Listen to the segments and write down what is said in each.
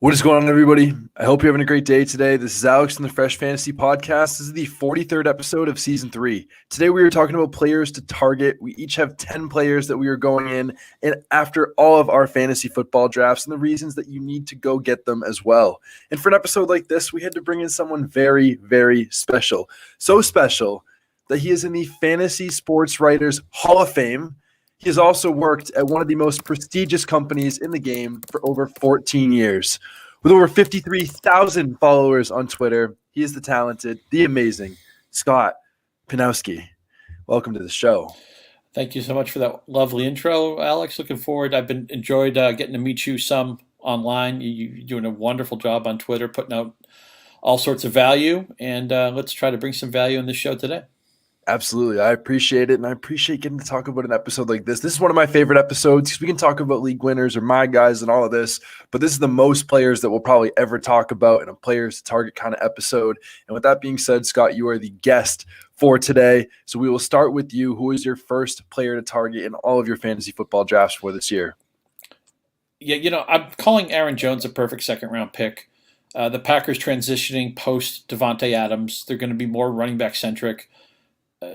What is going on, everybody? I hope you're having a great day today. This is Alex from the Fresh Fantasy Podcast. This is the 43rd episode of Season 3. Today, we are talking about players to target. We each have 10 players that we are going in and after all of our fantasy football drafts and the reasons that you need to go get them as well. And for an episode like this, we had to bring in someone very, very special. So special that he is in the Fantasy Sports Writers Hall of Fame. He has also worked at one of the most prestigious companies in the game for over 14 years. With over 53,000 followers on Twitter, he is the talented, the amazing Scott Pianowski. Welcome to the show. Thank you so much for that lovely intro, Alex. Looking forward. I've been enjoyed getting to meet you some online. You're doing a wonderful job on Twitter, putting out all sorts of value, and let's try to bring some value in this show today. Absolutely. I appreciate it, and I appreciate getting to talk about an episode like this. This is one of my favorite episodes because we can talk about league winners or my guys and all of this, but this is the most players that we'll probably ever talk about in a players to target kind of episode. And with that being said, Scott, you are the guest for today. So we will start with you. Who is your first player to target in all of your fantasy football drafts for this year? Yeah, I'm calling Aaron Jones a perfect second-round pick. The Packers transitioning post Devontae Adams. They're going to be more running back-centric.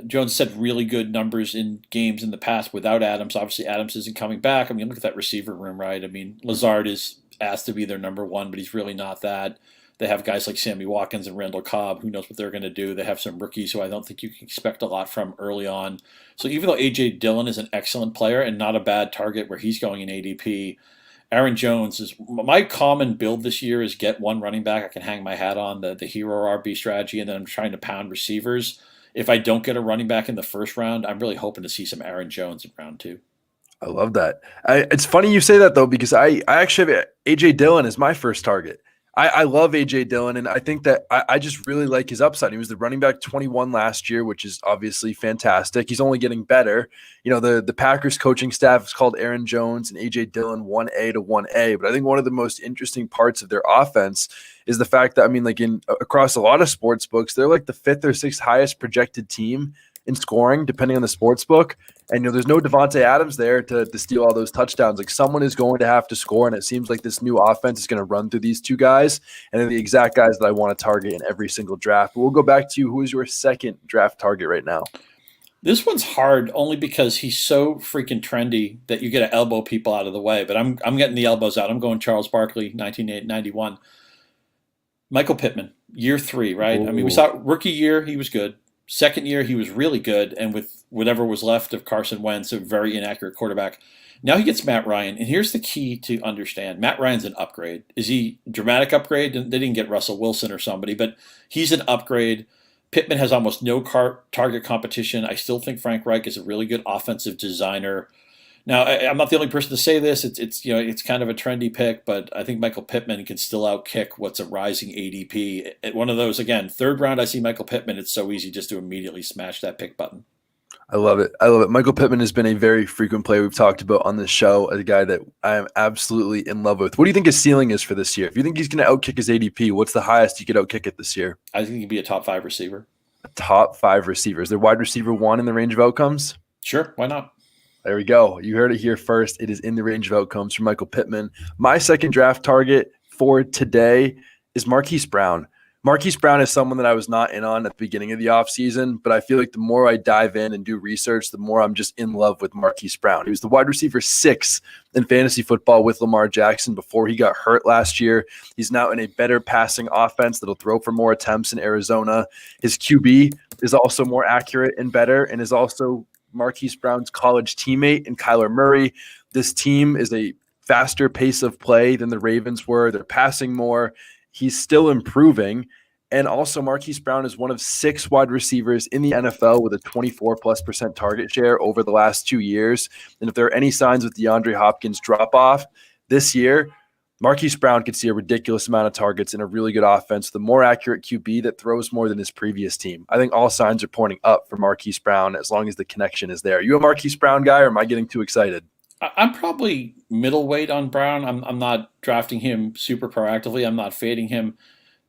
Jones set really good numbers in games in the past without Adams. Obviously, Adams isn't coming back. I mean, look at that receiver room, right? I mean, Lazard is asked to be their number one, but he's really not that. They have guys like Sammy Watkins and Randall Cobb. Who knows what they're going to do? They have some rookies who I don't think you can expect a lot from early on. So even though A.J. Dillon is an excellent player and not a bad target where he's going in ADP, Aaron Jones is my common build this year is get one running back I can hang my hat on, the hero RB strategy, and then I'm trying to pound receivers. If I don't get a running back in the first round, I'm really hoping to see some Aaron Jones in round two. I love that. It's funny you say that, though, because I actually have A.J. Dillon as my first target. I love A.J. Dillon, and I think that I just really like his upside. He was the running back 21 last year, which is obviously fantastic. He's only getting better. You know, the Packers coaching staff is called Aaron Jones and A.J. Dillon 1A to 1A, but I think one of the most interesting parts of their offense is the fact that, I mean, like across a lot of sports books, they're like the fifth or sixth highest projected team in scoring, depending on the sports book. And, you know, there's no Devontae Adams there to steal all those touchdowns. Like, someone is going to have to score, and it seems like this new offense is going to run through these two guys, and they're the exact guys that I want to target in every single draft. But we'll go back to you. Who is your second draft target right now? This one's hard only because he's so freaking trendy that you get to elbow people out of the way. But I'm getting the elbows out. I'm going Charles Barkley, 1991. Michael Pittman, year 3, right? Ooh. I mean, we saw rookie year, he was good. Second year, he was really good, and with whatever was left of Carson Wentz, a very inaccurate quarterback. Now he gets Matt Ryan, and here's the key to understand. Matt Ryan's an upgrade. Is he a dramatic upgrade? They didn't get Russell Wilson or somebody, but he's an upgrade. Pittman has almost no target competition. I still think Frank Reich is a really good offensive designer. Now, I'm not the only person to say this. It's kind of a trendy pick, but I think Michael Pittman can still outkick what's a rising ADP. One of those, again, third round, I see Michael Pittman. It's so easy just to immediately smash that pick button. I love it. I love it. Michael Pittman has been a very frequent player we've talked about on this show, a guy that I am absolutely in love with. What do you think his ceiling is for this year? If you think he's going to outkick his ADP, what's the highest you could outkick it this year? I think he'd be a top 5 receiver. A top 5 receiver. Is there wide receiver 1 in the range of outcomes? Sure, why not? There we go. You heard it here first. It is in the range of outcomes for Michael Pittman. My second draft target for today is Marquis Brown. Marquis Brown is someone that I was not in on at the beginning of the offseason, but I feel like the more I dive in and do research, the more I'm just in love with Marquis Brown. He was the wide receiver 6 in fantasy football with Lamar Jackson before he got hurt last year. He's now in a better passing offense that'll throw for more attempts in Arizona. His QB is also more accurate and better, and is also Marquis Brown's college teammate and Kyler Murray. This team is a faster pace of play than the Ravens were. They're passing more. He's still improving. And also, Marquis Brown is one of 6 wide receivers in the NFL with a 24+% target share over the last 2 years. And if there are any signs with DeAndre Hopkins drop off this year, Marquis Brown could see a ridiculous amount of targets in a really good offense, the more accurate QB that throws more than his previous team. I think all signs are pointing up for Marquis Brown as long as the connection is there. You a Marquis Brown guy, or am I getting too excited? I'm probably middleweight on Brown. I'm not drafting him super proactively. I'm not fading him.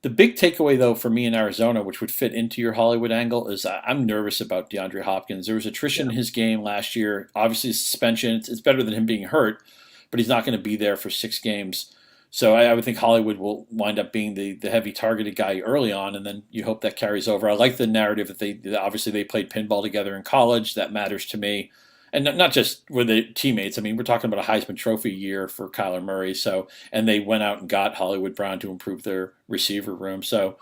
The big takeaway, though, for me in Arizona, which would fit into your Hollywood angle, is I'm nervous about DeAndre Hopkins. There was attrition in his game last year. Obviously, suspension. It's better than him being hurt, but he's not going to be there for 6 games. So I would think Hollywood will wind up being the heavy targeted guy early on, and then you hope that carries over. I like the narrative that they played pinball together in college. That matters to me, and not just were they teammates. I mean, we're talking about a Heisman Trophy year for Kyler Murray. So, and they went out and got Hollywood Brown to improve their receiver room. So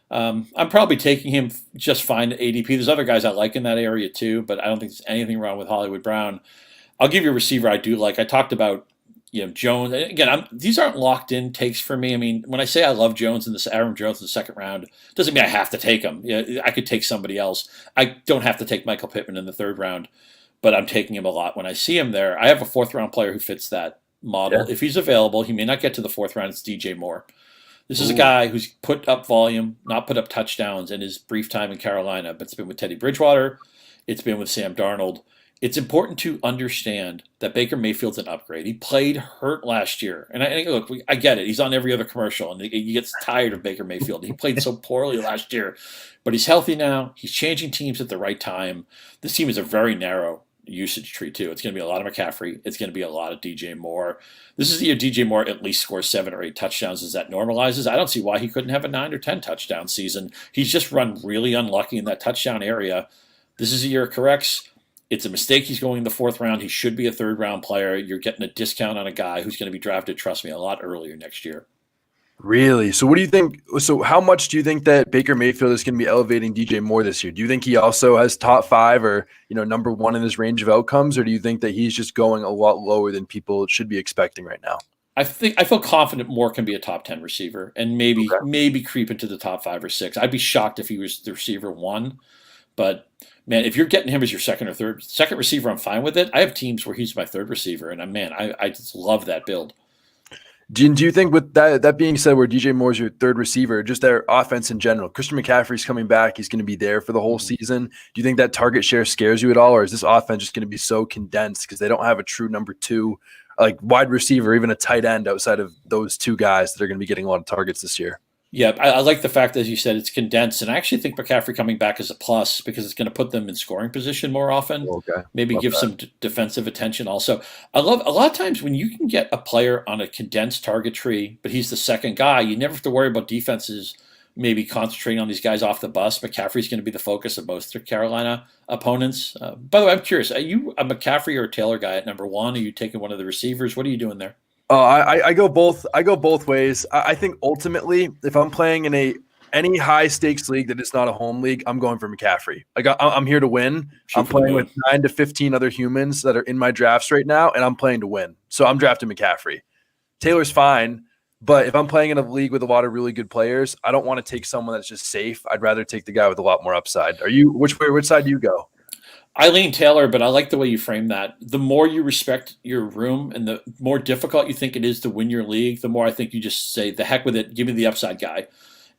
I'm probably taking him just fine at ADP. There's other guys I like in that area too, but I don't think there's anything wrong with Hollywood Brown. I'll give you a receiver I do like. I talked about Jones. Again, these aren't locked in takes for me. I mean, when I say I love Aaron Jones in the second round, doesn't mean I have to take him. I could take somebody else. I don't have to take Michael Pittman in the third round, but I'm taking him a lot when I see him there. I have a fourth round player who fits that model. Yeah. If he's available, he may not get to the fourth round. It's DJ Moore. This is a guy who's put up volume, not put up touchdowns in his brief time in Carolina, but it's been with Teddy Bridgewater. It's been with Sam Darnold. It's important to understand that Baker Mayfield's an upgrade. He played hurt last year. And I get it. He's on every other commercial, and he gets tired of Baker Mayfield. He played so poorly last year. But he's healthy now. He's changing teams at the right time. This team is a very narrow usage tree, too. It's going to be a lot of McCaffrey. It's going to be a lot of DJ Moore. This is the year DJ Moore at least scores 7 or 8 touchdowns as that normalizes. I don't see why he couldn't have a 9 or 10 touchdown season. He's just run really unlucky in that touchdown area. This is a year it corrects. It's a mistake he's going in the fourth round. He should be a third round player. You're getting a discount on a guy who's going to be drafted, trust me, a lot earlier next year. Really? So what do you think? So how much do you think that Baker Mayfield is going to be elevating DJ Moore this year? Do you think he also has top 5 or, number 1 in his range of outcomes? Or do you think that he's just going a lot lower than people should be expecting right now? I feel confident Moore can be a top 10 receiver and maybe creep into the top 5 or 6. I'd be shocked if he was the receiver 1, but man, if you're getting him as your second receiver, I'm fine with it. I have teams where he's my third receiver, and I just love that build. Do you think, with that being said, where DJ Moore's your third receiver, just their offense in general, Christian McCaffrey's coming back, he's going to be there for the whole season. Do you think that target share scares you at all, or is this offense just going to be so condensed because they don't have a true number 2, like wide receiver, even a tight end outside of those 2 guys that are going to be getting a lot of targets this year? Yeah, I like the fact that, as you said, it's condensed, and I actually think McCaffrey coming back is a plus because it's going to put them in scoring position more often. Okay. Maybe give some defensive attention also. I love a lot of times when you can get a player on a condensed target tree, but he's the second guy, you never have to worry about defenses maybe concentrating on these guys off the bus. McCaffrey's going to be the focus of most Carolina opponents. By the way, I'm curious, are you a McCaffrey or a Taylor guy at number 1? Are you taking one of the receivers? What are you doing there? I go both. I go both ways. I think ultimately, if I'm playing in any high stakes league that is not a home league, I'm going for McCaffrey. I'm here to win. I'm playing with 9 to 15 other humans that are in my drafts right now, and I'm playing to win. So I'm drafting McCaffrey. Taylor's fine, but if I'm playing in a league with a lot of really good players, I don't want to take someone that's just safe. I'd rather take the guy with a lot more upside. Which side do you go? I lean Taylor, but I like the way you frame that. The more you respect your room and the more difficult you think it is to win your league, the more I think you just say, the heck with it, give me the upside guy.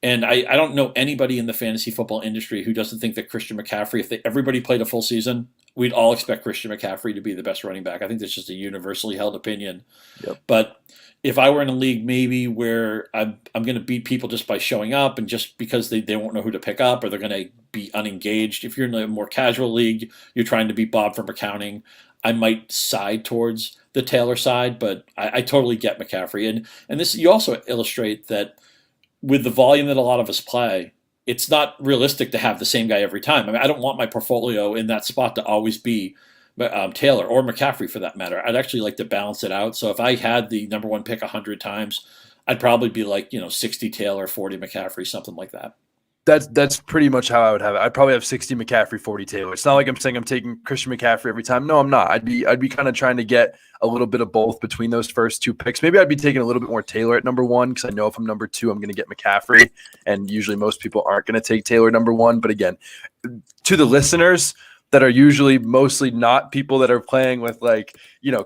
And I don't know anybody in the fantasy football industry who doesn't think that Christian McCaffrey, if everybody played a full season, we'd all expect Christian McCaffrey to be the best running back. I think that's just a universally held opinion. Yep. But if I were in a league maybe where I'm going to beat people just by showing up and just because they won't know who to pick up or they're going to be unengaged. If you're in a more casual league, you're trying to beat Bob from accounting, I might side towards the Taylor side, but I totally get McCaffrey. And this, you also illustrate that with the volume that a lot of us play, it's not realistic to have the same guy every time. I mean, I don't want my portfolio in that spot to always be Taylor or McCaffrey for that matter. I'd actually like to balance it out. So if I had the number 1 pick 100 times, I'd probably be like, 60 Taylor, 40 McCaffrey, something like that. That's pretty much how I would have it. I'd probably have 60 McCaffrey, 40 Taylor. It's not like I'm saying I'm taking Christian McCaffrey every time. No, I'm not. I'd be kind of trying to get a little bit of both between those first 2 picks. Maybe I'd be taking a little bit more Taylor at number 1 because I know if I'm number 2, I'm going to get McCaffrey. And usually most people aren't going to take Taylor number 1. But again, to the listeners that are usually mostly not people that are playing with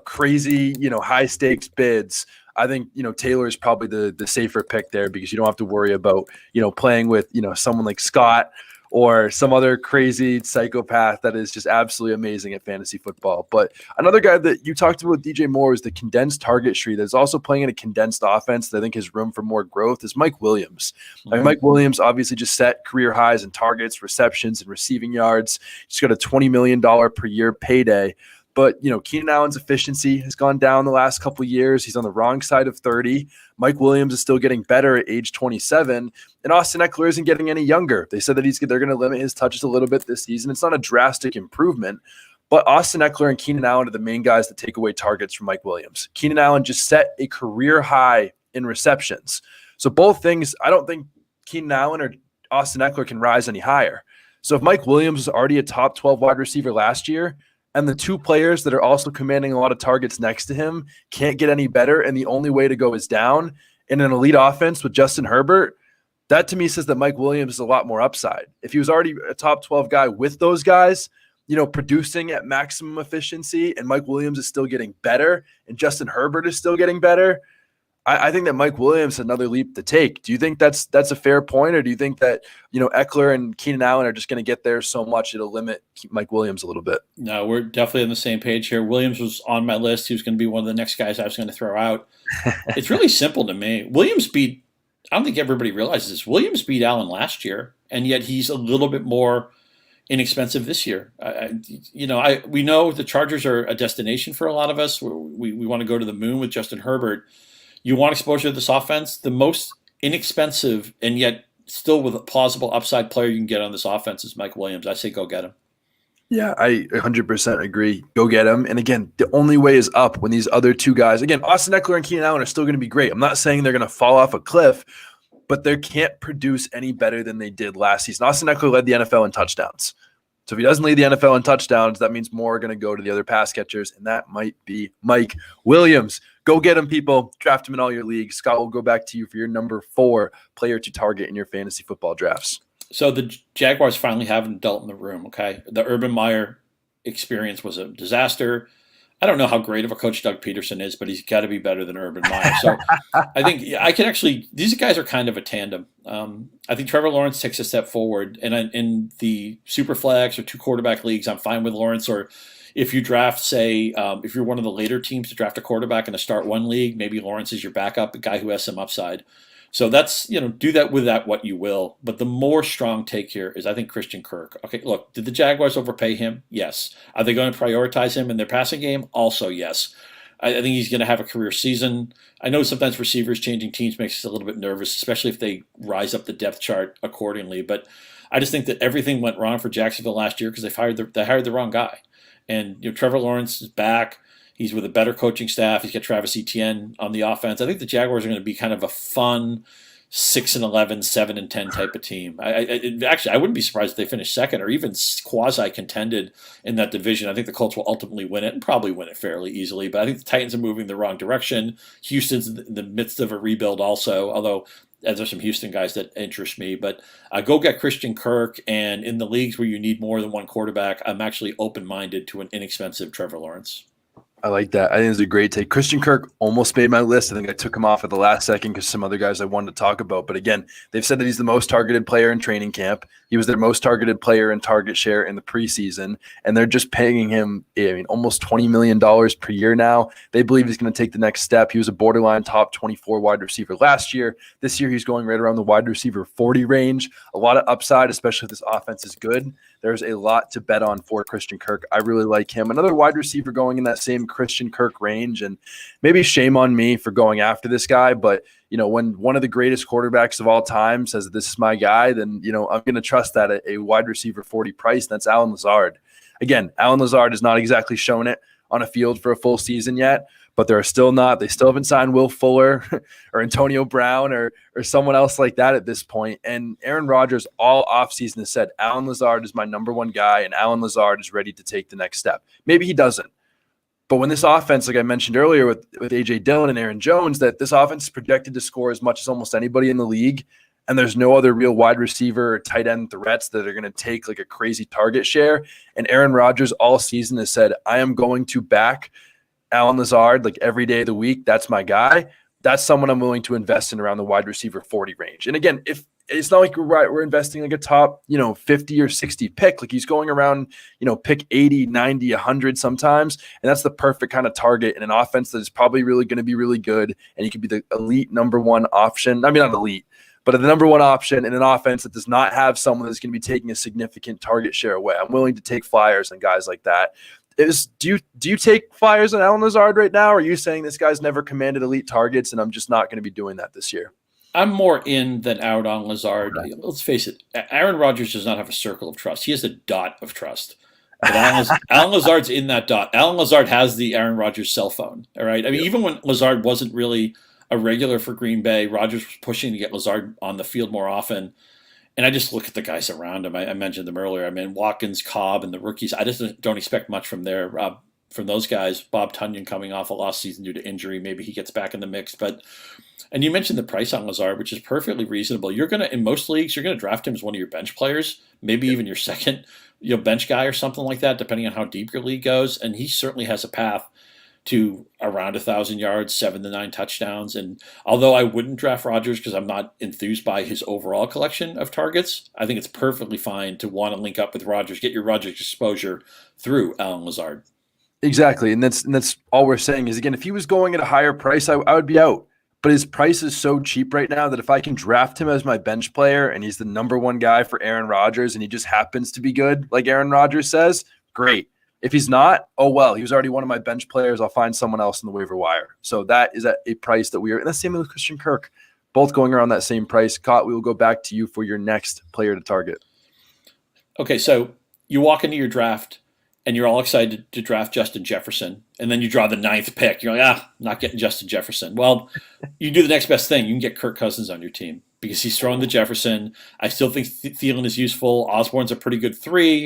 crazy, high stakes bids, I think, Taylor is probably the safer pick there because you don't have to worry about, playing with, someone like Scott or some other crazy psychopath that is just absolutely amazing at fantasy football. But another guy that you talked about, DJ Moore, is the condensed target tree that's also playing in a condensed offense that I think has room for more growth is Mike Williams. Mm-hmm. I mean, Mike Williams obviously just set career highs in targets, receptions, and receiving yards. He's got a $20 million per year payday. But, Keenan Allen's efficiency has gone down the last couple of years. He's on the wrong side of 30. Mike Williams is still getting better at age 27. And Austin Eckler isn't getting any younger. They said that they're going to limit his touches a little bit this season. It's not a drastic improvement. But Austin Eckler and Keenan Allen are the main guys that take away targets from Mike Williams. Keenan Allen just set a career high in receptions. So both things, I don't think Keenan Allen or Austin Eckler can rise any higher. So if Mike Williams was already a top 12 wide receiver last year, and the two players that are also commanding a lot of targets next to him can't get any better, and the only way to go is down in an elite offense with Justin Herbert, that to me says that Mike Williams is a lot more upside. If he was already a top 12 guy with those guys, producing at maximum efficiency, and Mike Williams is still getting better, and Justin Herbert is still getting better, I think that Mike Williams has another leap to take. Do you think that's a fair point, or do you think that Eckler and Keenan Allen are just going to get there so much it'll limit Mike Williams a little bit? No, we're definitely on the same page here. Williams was on my list. He was going to be one of the next guys I was going to throw out. It's really simple to me. I don't think everybody realizes this. Williams beat Allen last year, and yet he's a little bit more inexpensive this year. We know the Chargers are a destination for a lot of us. We want to go to the moon with Justin Herbert. You want exposure to this offense? The most inexpensive and yet still with a plausible upside player you can get on this offense is Mike Williams. I say go get him. Yeah, I 100% agree. Go get him. And again, the only way is up when these other two guys, again, Austin Eckler and Keenan Allen are still going to be great. I'm not saying they're going to fall off a cliff, but they can't produce any better than they did last season. Austin Eckler led the NFL in touchdowns. So if he doesn't lead the NFL in touchdowns, that means more are going to go to the other pass catchers, and that might be Mike Williams. Go get him, people. Draft him in all your leagues. Scott, we'll go back to you for your number 4 player to target in your fantasy football drafts. So the Jaguars finally have an adult in the room, okay? The Urban Meyer experience was a disaster. I don't know how great of a coach Doug Peterson is, but he's got to be better than Urban Meyer. So I think I can actually – these guys are kind of a tandem. I think Trevor Lawrence takes a step forward. And in the super flex or 2 quarterback leagues, I'm fine with Lawrence. Or if you draft, say, if you're one of the later teams to draft a quarterback in a start 1 league, maybe Lawrence is your backup, a guy who has some upside. So that's, do that with that what you will. But the more strong take here is I think Christian Kirk. Okay, look, did the Jaguars overpay him? Yes. Are they going to prioritize him in their passing game? Also, yes. I think he's going to have a career season. I know sometimes receivers changing teams makes us a little bit nervous, especially if they rise up the depth chart accordingly. But I just think that everything went wrong for Jacksonville last year because they hired the wrong guy. And Trevor Lawrence is back. He's with a better coaching staff. He's got Travis Etienne on the offense. I think the Jaguars are going to be kind of a fun 6-11, 7-10 type of team. Actually, I wouldn't be surprised if they finish second or even quasi-contended in that division. I think the Colts will ultimately win it and probably win it fairly easily. But I think the Titans are moving the wrong direction. Houston's in the midst of a rebuild also, although there's some Houston guys that interest me. But go get Christian Kirk, and in the leagues where you need more than one quarterback, I'm actually open-minded to an inexpensive Trevor Lawrence. I like that. I think it's a great take. Christian Kirk almost made my list. I think I took him off at the last second because some other guys I wanted to talk about. But again, they've said that he's the most targeted player in training camp. He was their most targeted player in target share in the preseason, and they're just paying him, almost $20 million per year now. They believe he's going to take the next step. He was a borderline top 24 wide receiver last year. This year, he's going right around the wide receiver 40 range. A lot of upside, especially if this offense is good. There's a lot to bet on for Christian Kirk. I really like him. Another wide receiver going in that same Christian Kirk range, and maybe shame on me for going after this guy, but when one of the greatest quarterbacks of all time says this is my guy, then I'm going to trust that at a wide receiver 40 price. And that's Allen Lazard. Again, Allen Lazard has not exactly shown it on a field for a full season yet, but they still haven't signed Will Fuller or Antonio Brown or someone else like that at this point. And Aaron Rodgers all offseason has said, Allen Lazard is my number 1 guy, and Allen Lazard is ready to take the next step. Maybe he doesn't. But when this offense, like I mentioned earlier with A.J. Dillon and Aaron Jones, that this offense is projected to score as much as almost anybody in the league, and there's no other real wide receiver or tight end threats that are going to take like a crazy target share. And Aaron Rodgers all season has said, I am going to back Allen Lazard like every day of the week. That's my guy. That's someone I'm willing to invest in around the wide receiver 40 range. And again, if it's not like we're investing like a top, 50 or 60 pick, like he's going around, pick 80, 90, 100 sometimes. And that's the perfect kind of target in an offense that is probably really going to be really good. And he could be the elite number 1 option. I mean, not elite, but the number 1 option in an offense that does not have someone that's going to be taking a significant target share away. I'm willing to take flyers on guys like that. Do you take flyers on Alan Lazard right now? Or are you saying this guy's never commanded elite targets and I'm just not going to be doing that this year? I'm more in than out on Lazard. Okay. Let's face it, Aaron Rodgers does not have a circle of trust. He has a dot of trust. But Alan Lazard's in that dot. Alan Lazard has the Aaron Rodgers cell phone. All right. I mean, even when Lazard wasn't really a regular for Green Bay, Rodgers was pushing to get Lazard on the field more often. And I just look at the guys around him. I mentioned them earlier. I mean, Watkins, Cobb, and the rookies. I just don't expect much from those guys. Bob Tunyon coming off a lost season due to injury. Maybe he gets back in the mix. And you mentioned the price on Lazard, which is perfectly reasonable. In most leagues, you're gonna draft him as one of your bench players, maybe even your second, bench guy or something like that, depending on how deep your league goes. And he certainly has a path to around 1,000 yards, 7 to 9 touchdowns. And although I wouldn't draft Rodgers because I'm not enthused by his overall collection of targets, I think it's perfectly fine to want to link up with Rodgers, get your Rodgers exposure through Alan Lazard. Exactly. And that's all we're saying is, again, if he was going at a higher price, I would be out. But his price is so cheap right now that if I can draft him as my bench player and he's the number one guy for Aaron Rodgers and he just happens to be good, like Aaron Rodgers says, great. If he's not, oh well, he was already one of my bench players. I'll find someone else in the waiver wire. So that is at a price that we are. And that's the same with Christian Kirk, both going around that same price. Cott, we will go back to you for your next player to target. Okay, so you walk into your draft and you're all excited to draft Justin Jefferson, and then you draw the 9th pick. You're like, not getting Justin Jefferson. Well, you do the next best thing. You can get Kirk Cousins on your team because he's throwing the Jefferson. I still think Thielen is useful. Osborne's a pretty good 3.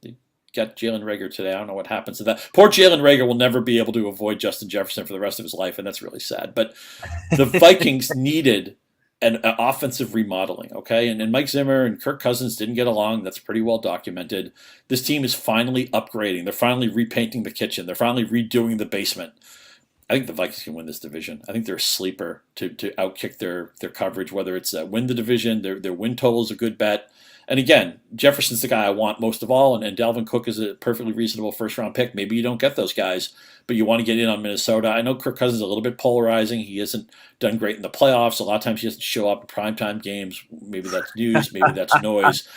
They got Jalen Reagor today. I don't know what happens to that. Poor Jalen Reagor will never be able to avoid Justin Jefferson for the rest of his life, and that's really sad. But the Vikings needed an offensive remodeling, okay? And Mike Zimmer and Kirk Cousins didn't get along. That's pretty well documented. This team is finally upgrading. They're finally repainting the kitchen. They're finally redoing the basement. I think the Vikings can win this division. I think they're a sleeper to outkick their coverage, whether it's win the division. Their win total is a good bet. And again, Jefferson's the guy I want most of all, and Dalvin Cook is a perfectly reasonable first-round pick. Maybe you don't get those guys, but you want to get in on Minnesota. I know Kirk Cousins is a little bit polarizing. He hasn't done great in the playoffs. A lot of times he doesn't show up in primetime games. Maybe that's news. Maybe that's noise.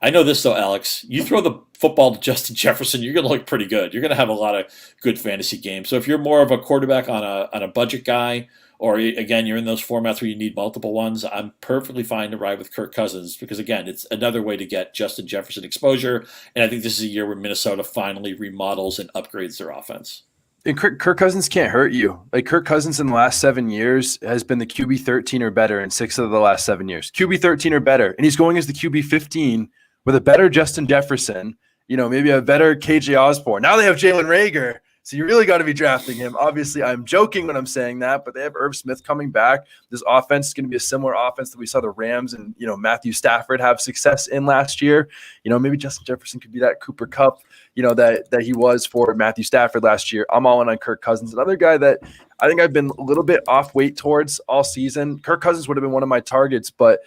I know this, though, Alex. You throw the football to Justin Jefferson, you're going to look pretty good. You're going to have a lot of good fantasy games. So if you're more of a quarterback on a budget guy, or again, you're in those formats where you need multiple ones, I'm perfectly fine to ride with Kirk Cousins because, again, it's another way to get Justin Jefferson exposure. And I think this is a year where Minnesota finally remodels and upgrades their offense. And Kirk Cousins can't hurt you. Like Kirk Cousins in the last 7 years has been the QB 13 or better in 6 of the last 7 years. QB 13 or better. And he's going as the QB 15 with a better Justin Jefferson, maybe a better KJ Osborne. Now they have Jalen Reagor. So you really got to be drafting him. Obviously, I'm joking when I'm saying that, but they have Irv Smith coming back. This offense is going to be a similar offense that we saw the Rams and Matthew Stafford have success in last year. Maybe Justin Jefferson could be that Cooper Kupp, that he was for Matthew Stafford last year. I'm all in on Kirk Cousins. Another guy that I think I've been a little bit off weight towards all season. Kirk Cousins would have been one of my targets, but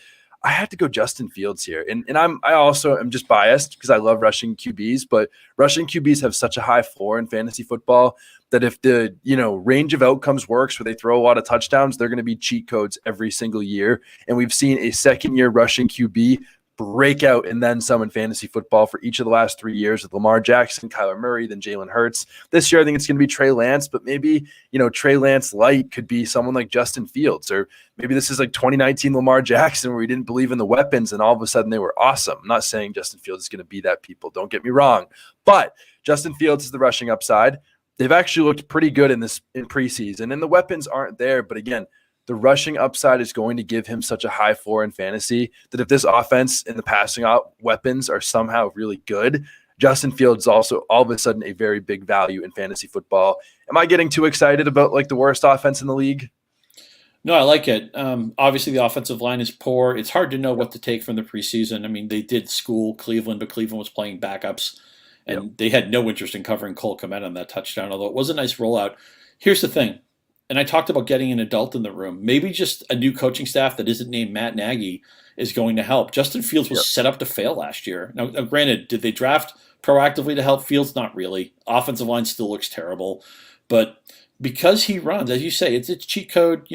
I had to go Justin Fields here. And I also am just biased because I love rushing QBs, but rushing QBs have such a high floor in fantasy football that if the, range of outcomes works where they throw a lot of touchdowns, they're going to be cheat codes every single year. And we've seen a second-year rushing QB break out and then some in fantasy football for each of the last 3 years with Lamar Jackson, Kyler Murray, then Jalen Hurts. This year, I think it's going to be Trey Lance, but maybe, Trey Lance light could be someone like Justin Fields, or maybe this is like 2019 Lamar Jackson where we didn't believe in the weapons and all of a sudden they were awesome. I'm not saying Justin Fields is going to be that, people. Don't get me wrong, but Justin Fields is the rushing upside. They've actually looked pretty good in preseason, and the weapons aren't there, but again, the rushing upside is going to give him such a high floor in fantasy that if this offense and the passing out weapons are somehow really good, Justin Fields is also all of a sudden a very big value in fantasy football. Am I getting too excited about like the worst offense in the league? No, I like it. Obviously, the offensive line is poor. It's hard to know what to take from the preseason. I mean, they did school Cleveland, but Cleveland was playing backups, and they had no interest in covering Cole Kmet on that touchdown, although it was a nice rollout. Here's the thing. And I talked about getting an adult in the room. Maybe just a new coaching staff that isn't named Matt Nagy is going to help. Justin Fields was set up to fail last year. Now, granted, did they draft proactively to help Fields? Not really. Offensive line still looks terrible. But because he runs, as you say, it's cheat code.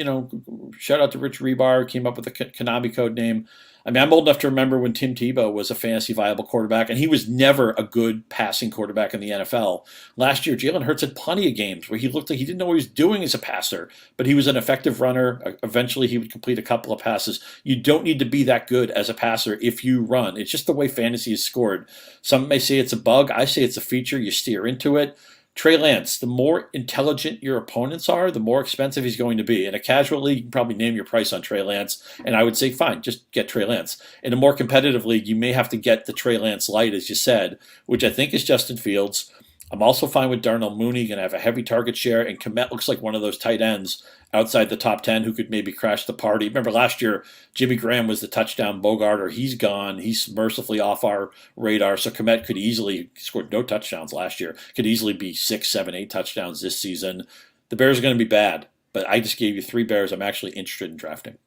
Shout out to Rich Rebar, came up with a Konami code name. I mean, I'm old enough to remember when Tim Tebow was a fantasy viable quarterback, and he was never a good passing quarterback in the NFL. Last year, Jalen Hurts had plenty of games where he looked like he didn't know what he was doing as a passer, but he was an effective runner. Eventually, he would complete a couple of passes. You don't need to be that good as a passer if you run. It's just the way fantasy is scored. Some may say it's a bug. I say it's a feature. You steer into it. Trey Lance, the more intelligent your opponents are, the more expensive he's going to be. In a casual league, you can probably name your price on Trey Lance, and I would say, fine, just get Trey Lance. In a more competitive league, you may have to get the Trey Lance light, as you said, which I think is Justin Fields. I'm also fine with Darnell Mooney, going to have a heavy target share, and Kmet looks like one of those tight ends outside the top 10 who could maybe crash the party. Remember last year, Jimmy Graham was the touchdown Bogarter. He's gone. He's mercifully off our radar. So Kmet could easily, scored no touchdowns last year, could easily be 6, 7, 8 touchdowns this season. The Bears are going to be bad, but I just gave you 3 Bears I'm actually interested in drafting.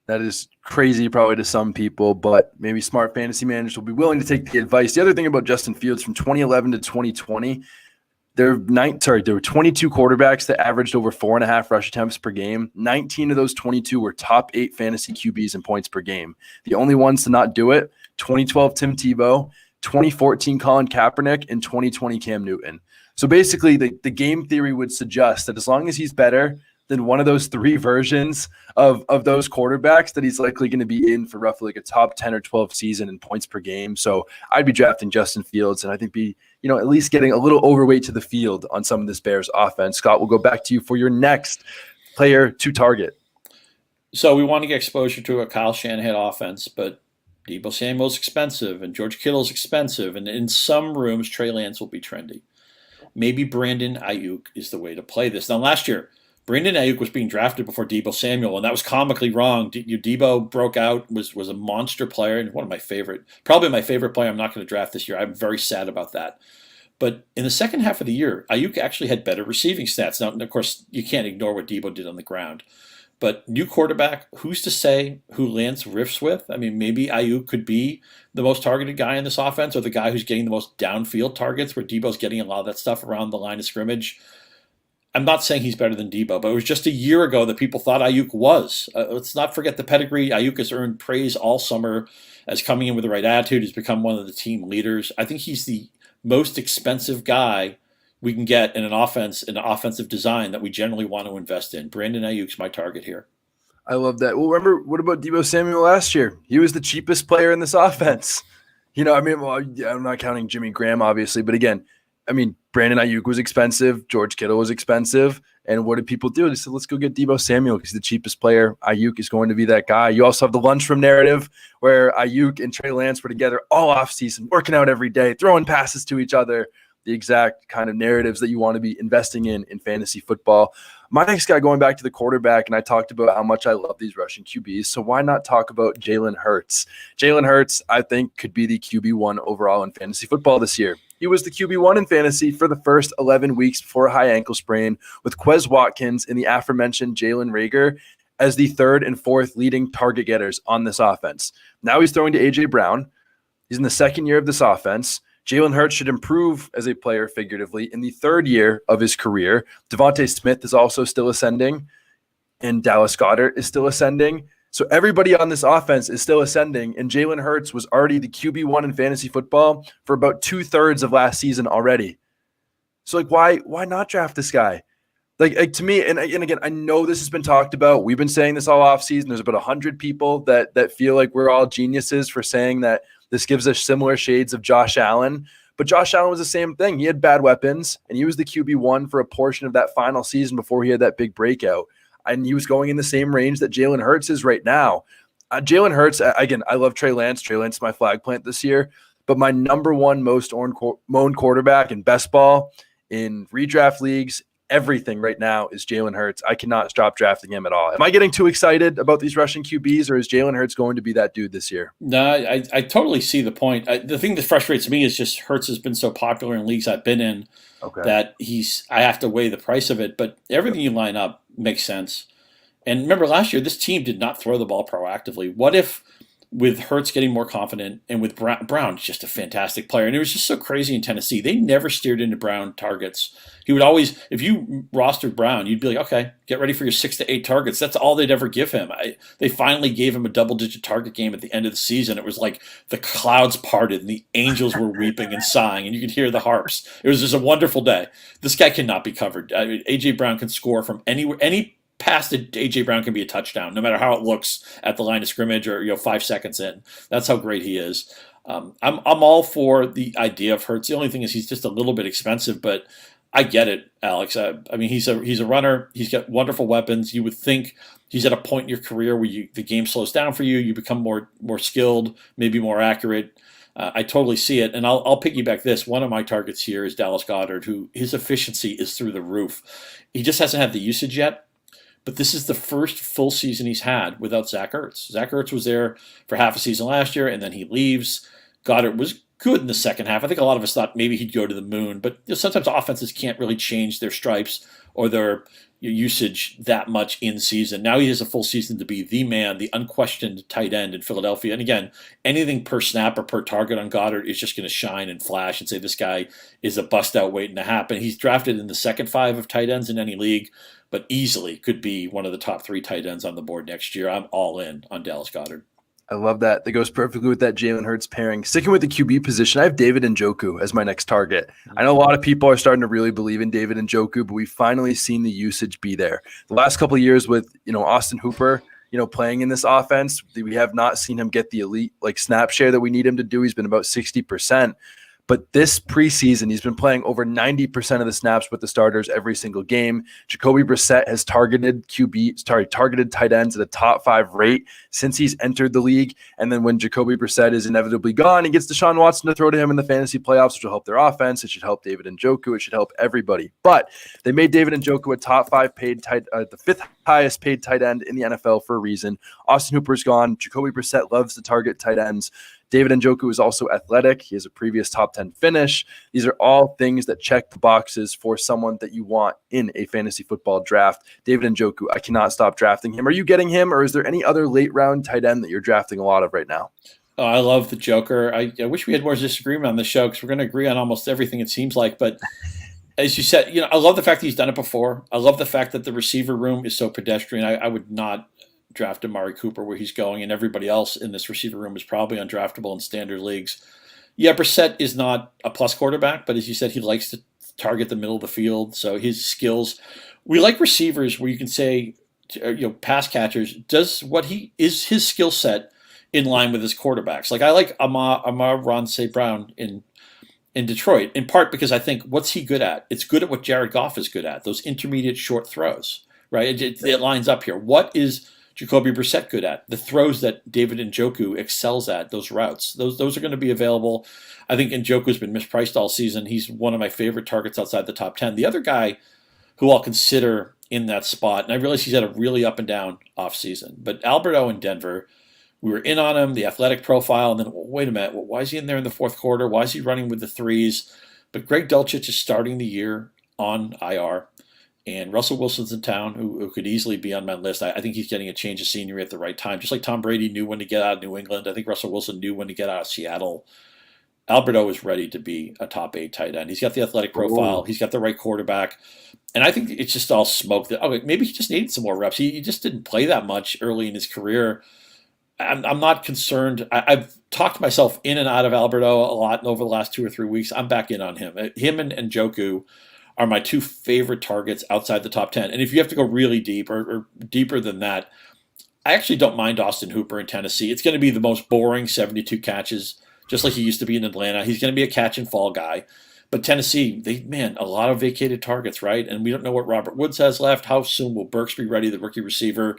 That is crazy probably to some people, but maybe smart fantasy managers will be willing to take the advice. The other thing about Justin Fields from 2011 to 2020, there were 22 quarterbacks that averaged over 4.5 rush attempts per game. 19 of those 22 were top 8 fantasy QBs in points per game. The only ones to not do it, 2012 Tim Tebow, 2014 Colin Kaepernick, and 2020 Cam Newton. So basically the game theory would suggest that as long as he's better than one of those 3 versions of those quarterbacks, that he's likely going to be in for roughly like a top 10 or 12 season in points per game. So I'd be drafting Justin Fields, and I think at least getting a little overweight to the field on some of this Bears offense. Scott, we'll go back to you for your next player to target. So we want to get exposure to a Kyle Shanahan offense, but Deebo Samuel's expensive and George Kittle's expensive, and in some rooms, Trey Lance will be trendy. Maybe Brandon Ayuk is the way to play this. Now, last year, Brandon Ayuk was being drafted before Deebo Samuel, and that was comically wrong. Deebo broke out, was a monster player, and probably my favorite player I'm not going to draft this year. I'm very sad about that. But in the second half of the year, Ayuk actually had better receiving stats. Now, of course, you can't ignore what Deebo did on the ground. But new quarterback, who's to say who Lance riffs with? I mean, maybe Ayuk could be the most targeted guy in this offense, or the guy who's getting the most downfield targets, where Deebo's getting a lot of that stuff around the line of scrimmage. I'm not saying he's better than Deebo, but it was just a year ago that people thought Ayuk was. Let's not forget the pedigree. Ayuk has earned praise all summer as coming in with the right attitude. He's become one of the team leaders. I think he's the most expensive guy we can get in an offensive design that we generally want to invest in. Brandon Ayuk's my target here. I love that. Well, remember, what about Deebo Samuel last year? He was the cheapest player in this offense. I'm not counting Jimmy Graham, obviously, but again, Brandon Ayuk was expensive. George Kittle was expensive. And what did people do? They said, let's go get Deebo Samuel because he's the cheapest player. Ayuk is going to be that guy. You also have the lunchroom narrative where Ayuk and Trey Lance were together all offseason, working out every day, throwing passes to each other, the exact kind of narratives that you want to be investing in fantasy football. My next guy, going back to the quarterback, and I talked about how much I love these rushing QBs, so why not talk about Jalen Hurts? Jalen Hurts, I think, could be the QB1 overall in fantasy football this year. He was the QB1 in fantasy for the first 11 weeks before a high ankle sprain, with Quez Watkins and the aforementioned Jalen Reagor as the 3rd and 4th leading target getters on this offense. Now he's throwing to A.J. Brown. He's in the 2nd year of this offense. Jalen Hurts should improve as a player figuratively in the 3rd year of his career. Devontae Smith is also still ascending, and Dallas Goddard is still ascending. So everybody on this offense is still ascending, and Jalen Hurts was already the QB1 in fantasy football for about 2/3 of last season already. So why not draft this guy? To me, and again, I know this has been talked about. We've been saying this all offseason. There's about 100 people that feel like we're all geniuses for saying that this gives us similar shades of Josh Allen. But Josh Allen was the same thing. He had bad weapons, and he was the QB1 for a portion of that final season before he had that big breakout. And he was going in the same range that Jalen Hurts is right now. Jalen Hurts, again, I love Trey Lance. Trey Lance is my flag plant this year. But my number one most owned quarterback in best ball, in redraft leagues, everything right now is Jalen Hurts. I cannot stop drafting him at all. Am I getting too excited about these rushing QBs, or is Jalen Hurts going to be that dude this year? No, I totally see the point. The thing that frustrates me is just Hurts has been so popular in leagues I've been in that I have to weigh the price of it. But everything you line up makes sense. And remember, last year, this team did not throw the ball proactively. What if with Hurts getting more confident and with Brown's just a fantastic player. And it was just so crazy in Tennessee. They never steered into Brown targets. He would always, if you rostered Brown, you'd be like, okay, get ready for your 6 to 8 targets. That's all they'd ever give him. They finally gave him a double-digit target game at the end of the season. It was like the clouds parted and the angels were weeping and sighing, and you could hear the harps. It was just a wonderful day. This guy cannot be covered. I mean, A.J. Brown can score from anywhere, any pass to A.J. Brown can be a touchdown, no matter how it looks at the line of scrimmage or 5 seconds in. That's how great he is. I'm all for the idea of Hurts. The only thing is he's just a little bit expensive, but I get it, Alex. I mean, he's a runner. He's got wonderful weapons. You would think he's at a point in your career where the game slows down for you. You become more skilled, maybe more accurate. I totally see it, and I'll piggyback this. One of my targets here is Dallas Goddard, who his efficiency is through the roof. He just hasn't had the usage yet. But this is the first full season he's had without Zach Ertz. Zach Ertz was there for half a season last year, and then he leaves. Goddard was good in the second half. I think a lot of us thought maybe he'd go to the moon, but sometimes offenses can't really change their stripes or their usage that much in season. Now he has a full season to be the man, the unquestioned tight end in Philadelphia. And again, anything per snap or per target on Goddard is just going to shine and flash and say this guy is a bust out waiting to happen. He's drafted in the second 5 of tight ends in any league, but easily could be one of the top 3 tight ends on the board next year. I'm all in on Dallas Goddard. I love that. That goes perfectly with that Jalen Hurts pairing. Sticking with the QB position, I have David Njoku as my next target. I know a lot of people are starting to really believe in David Njoku, but we've finally seen the usage be there. The last couple of years with, Austin Hooper, playing in this offense, we have not seen him get the elite snap share that we need him to do. He's been about 60%. But this preseason, he's been playing over 90% of the snaps with the starters every single game. Jacoby Brissett has targeted tight ends at a top 5 rate since he's entered the league. And then when Jacoby Brissett is inevitably gone, he gets Deshaun Watson to throw to him in the fantasy playoffs, which will help their offense. It should help David Njoku. It should help everybody. But they made David Njoku a top 5 paid the 5th highest paid tight end in the NFL for a reason. Austin Hooper's gone. Jacoby Brissett loves to target tight ends. David Njoku is also athletic. He has a previous top 10 finish. These are all things that check the boxes for someone that you want in a fantasy football draft. David Njoku, I cannot stop drafting him. Are you getting him, or is there any other late round tight end that you're drafting a lot of right now? Oh, I love the Joker. I wish we had more disagreement on the show because we're going to agree on almost everything, it seems like. But as you said, I love the fact that he's done it before. I love the fact that the receiver room is so pedestrian. I would not draft Amari Cooper where he's going, and everybody else in this receiver room is probably undraftable in standard leagues. Yeah, Brissett is not a plus quarterback, but as you said, he likes to target the middle of the field. So his skills, we like receivers where you can say, pass catchers, is his skill set in line with his quarterbacks? Like I like Amon-Ra St. Brown in Detroit, in part because I think what's he good at? It's good at what Jared Goff is good at, those intermediate short throws, right? It lines up here. What is Jacoby Brissett good at? The throws that David Njoku excels at, those routes. Those are going to be available. I think Njoku's been mispriced all season. He's one of my favorite targets outside the top 10. The other guy who I'll consider in that spot, and I realize he's had a really up and down offseason, but Alberto in Denver, we were in on him, the athletic profile, and then, wait a minute, why is he in there in the fourth quarter? Why is he running with the threes? But Greg Dulcich is starting the year on IR. And Russell Wilson's in town, who could easily be on my list. I think he's getting a change of scenery at the right time. Just like Tom Brady knew when to get out of New England, I think Russell Wilson knew when to get out of Seattle. Alberto is ready to be a top 8 tight end. He's got the athletic profile. Ooh. He's got the right quarterback. And I think it's just all smoke. Maybe he just needed some more reps. He just didn't play that much early in his career. I'm not concerned. I've talked myself in and out of Alberto a lot over the last 2 or 3 weeks. I'm back in on him. Him and Njoku are my 2 favorite targets outside the top 10. And if you have to go really deep or deeper than that, I actually don't mind Austin Hooper in Tennessee. It's going to be the most boring 72 catches, just like he used to be in Atlanta. He's going to be a catch and fall guy. But Tennessee, a lot of vacated targets, right? And we don't know what Robert Woods has left. How soon will Burks be ready, the rookie receiver?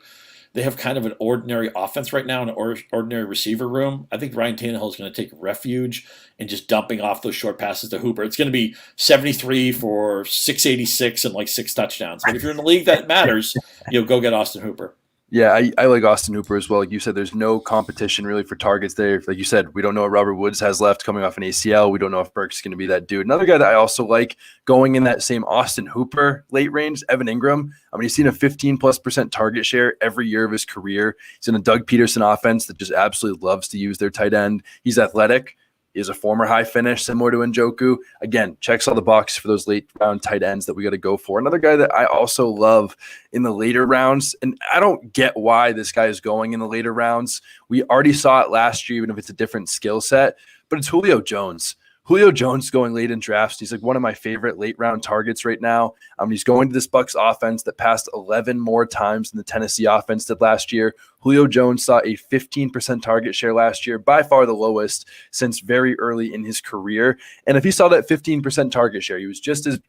They have kind of an ordinary offense right now, an ordinary receiver room. I think Ryan Tannehill is going to take refuge in just dumping off those short passes to Hooper. It's going to be 73 for 686 and 6 touchdowns. But if you're in the league that matters, go get Austin Hooper. Yeah, I like Austin Hooper as well. Like you said, there's no competition really for targets there. Like you said, we don't know what Robert Woods has left coming off an ACL. We don't know if Burke's going to be that dude. Another guy that I also like going in that same Austin Hooper late range, Evan Ingram. I mean, he's seen a 15+% target share every year of his career. He's in a Doug Peterson offense that just absolutely loves to use their tight end. He's athletic. He is a former high finish, similar to Njoku. Again, checks all the boxes for those late round tight ends that we got to go for. Another guy that I also love in the later rounds, and I don't get why this guy is going in the later rounds. We already saw it last year, even if it's a different skill set, but it's Julio Jones. Julio Jones going late in drafts. He's like one of my favorite late round targets right now. He's going to this Bucs offense that passed 11 more times than the Tennessee offense did last year. Julio Jones saw a 15% target share last year, by far the lowest since very early in his career. And if he saw that 15% target share, he was just as